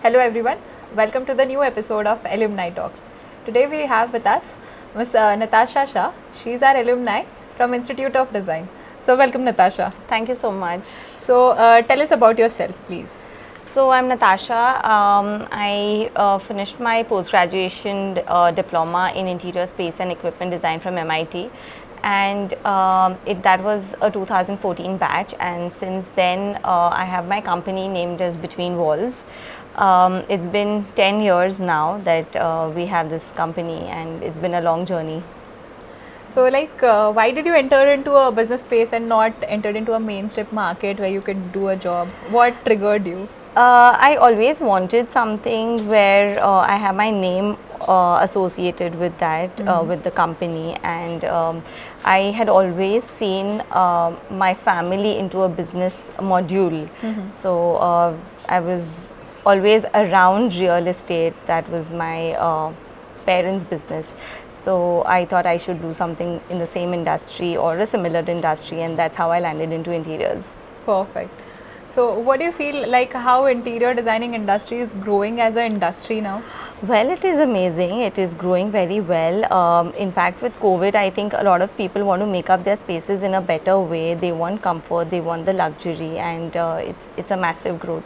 Hello everyone, welcome to the new episode of Alumni Talks. Today we have with us Ms. Natasha Shah. She is our alumni from Institute of Design. So welcome Natasha. Thank you so much. So tell us about yourself please. So I'm Natasha. I finished my post-graduation diploma in interior space and equipment design from MIT, and that was a 2014 batch. And since then, I have my company named as Betweenwalls. It's been 10 years now that we have this company, and it's been a long journey. So why did you enter into a business space and not enter into a mainstream market where you could do a job? What triggered you? I always wanted something where I have my name associated with that, with the company, and I had always seen my family into a business module. So I was always around real estate. That was my parents' business. So I thought I should do something in the same industry or a similar industry, and that's how I landed into interiors. Perfect. So what do you feel like how interior designing industry is growing as an industry now? Well, it is amazing. It is growing very well. In fact, with COVID, I think a lot of people want to make up their spaces in a better way. They want comfort, they want the luxury, and it's a massive growth.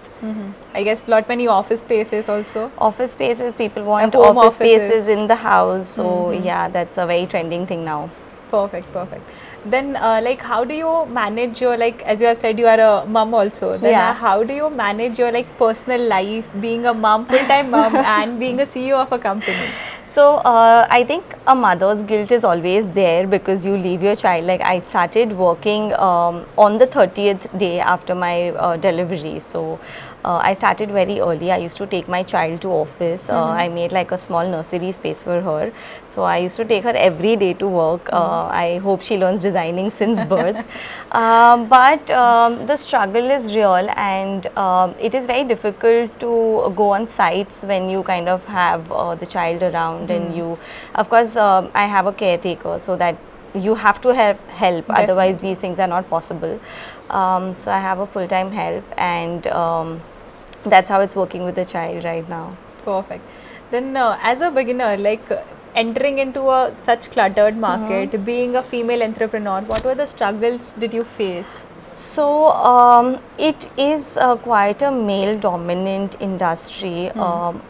I guess lot many office spaces also. Office spaces, people want home office offices. spaces in the house. So yeah, that's a very trending thing now. Perfect, perfect. Then how do you manage your, as you have said, you are a mom also. Then Yeah. how do you manage your personal life, being a mom, full-time mom and being a CEO of a company? So I think a mother's guilt is always there because you leave your child. Like I started working on the 30th day after my delivery. So I started very early. I used to take my child to office. I made like a small nursery space for her. So I used to take her every day to work. I hope she learns designing since birth. But the struggle is real, and it is very difficult to go on sites when you kind of have the child around, and you, of course, I have a caretaker, so that you have to have help. Definitely. Otherwise these things are not possible. So I have a full-time help, and that's how it's working with the child right now. Perfect. Then as a beginner, entering into a such cluttered market, being a female entrepreneur, what were the struggles did you face? So it is quite a male dominant industry,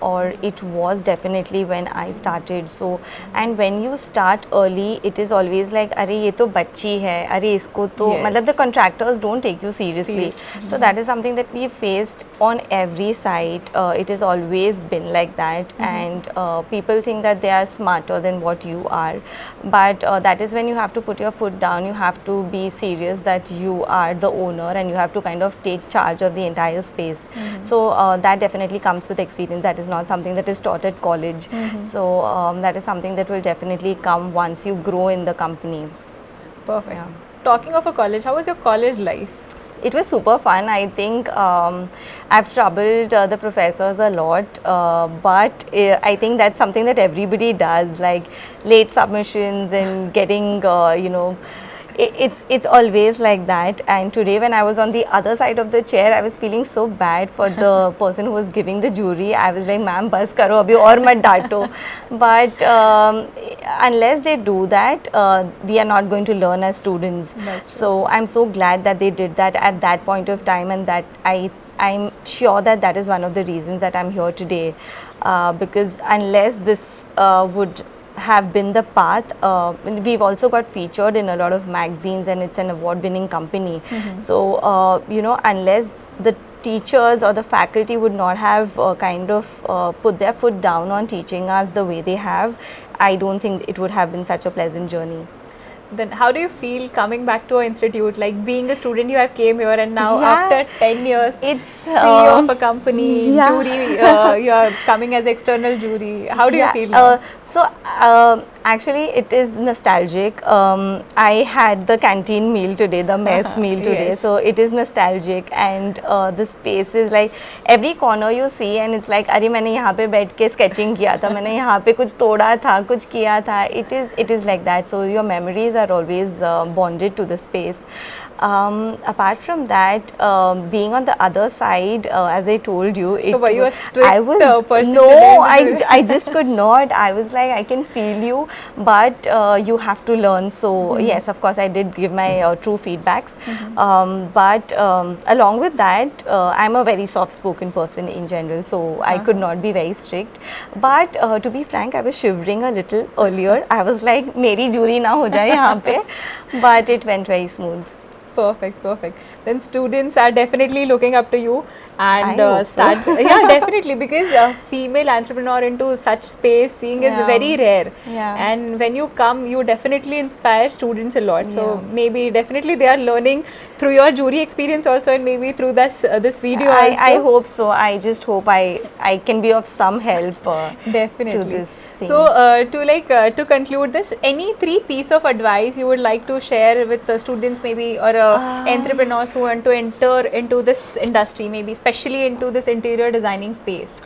or it was definitely when I started. So, and when you start early, it is always like, "Arey, ye to bachchi hai, arey isko to," Yes. matlab the contractors don't take you seriously. So that is something that we faced on every site. It has always been like that, and people think that they are smarter than what you are, but that is when you have to put your foot down. You have to be serious that you are the owner, and you have to kind of take charge of the entire space. So that definitely comes with experience. That is not something that is taught at college. So that is something that will definitely come once you grow in the company. Perfect. Yeah. Talking of a college, how was your college life? It was super fun. I think I've troubled the professors a lot, but I think that's something that everybody does, like late submissions and getting, it's always like that. And today when I was on the other side of the chair, I was feeling so bad for the person who was giving the jury. I was like, "Ma'am, bas karo, abhi aur mat daato." But unless they do that, we are not going to learn as students. That's true. So I'm so glad that they did that at that point of time, and that I'm sure that that is one of the reasons that I'm here today, because unless this would have been the path, we've also got featured in a lot of magazines, and it's an award-winning company. So unless the teachers or the faculty would not have kind of put their foot down on teaching us the way they have, I don't think it would have been such a pleasant journey. Then how do you feel coming back to our institute? Like being a student, you have came here, and now Yeah. after 10 years, It's CEO of a company, yeah. jury, you are coming as external jury. How do you feel now? So actually it is nostalgic. I had the canteen meal today, the mess meal today. Yes. So it is nostalgic, and the space is like every corner you see, and it's like, अरे मैंने यहाँ पे बैठ के sketching किया था, मैंने यहाँ पे कुछ तोड़ा था, कुछ किया था. It is like that. So your memories are always bonded to the space. Apart from that, being on the other side, as I told you, So were you a strict I was person? no, to do I just could not. I was like, I can feel you, but you have to learn. So yes, of course, I did give my true feedbacks. But along with that, I'm a very soft-spoken person in general, so I could not be very strict. But to be frank, I was shivering a little earlier. I was like, मेरी jury ना हो जाए यहाँ पे, but it went very smooth. Perfect, perfect. Then students are definitely looking up to you and I hope so. yeah, definitely, because a female entrepreneur into such space seeing is Yeah. very rare. Yeah. And when you come, you definitely inspire students a lot. So Yeah. maybe definitely they are learning through your jury experience also, and maybe through this video also. I hope so. I just hope I can be of some help Definitely. to this thing. So to conclude this, any 3 piece of advice you would like to share with the students maybe, or entrepreneurs who want to enter into this industry, maybe especially into this interior designing space?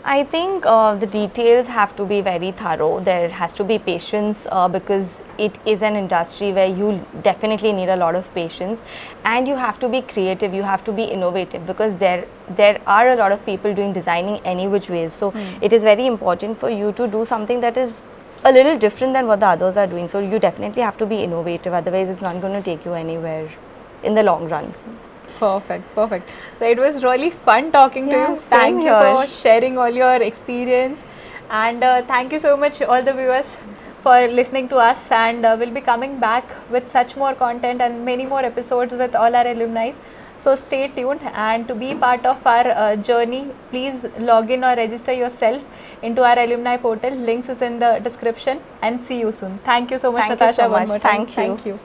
I think the details have to be very thorough. There has to be patience because it is an industry where you definitely need a lot of patience, and you have to be creative. You have to be innovative because there are a lot of people doing designing any which ways. So it is very important for you to do something that is a little different than what the others are doing. So you definitely have to be innovative. Otherwise, it's not going to take you anywhere in the long run. Perfect, perfect. So it was really fun talking to Yeah, you. same Thank you here. for sharing all your experience, and thank you so much all the viewers for listening to us, and we'll be coming back with such more content and many more episodes with all our alumni. So stay tuned, and to be part of our journey, please log in or register yourself into our alumni portal. Links is in the description, and see you soon. Thank you so much, Thank you Natasha, so one much. more time. Thank you. Thank you.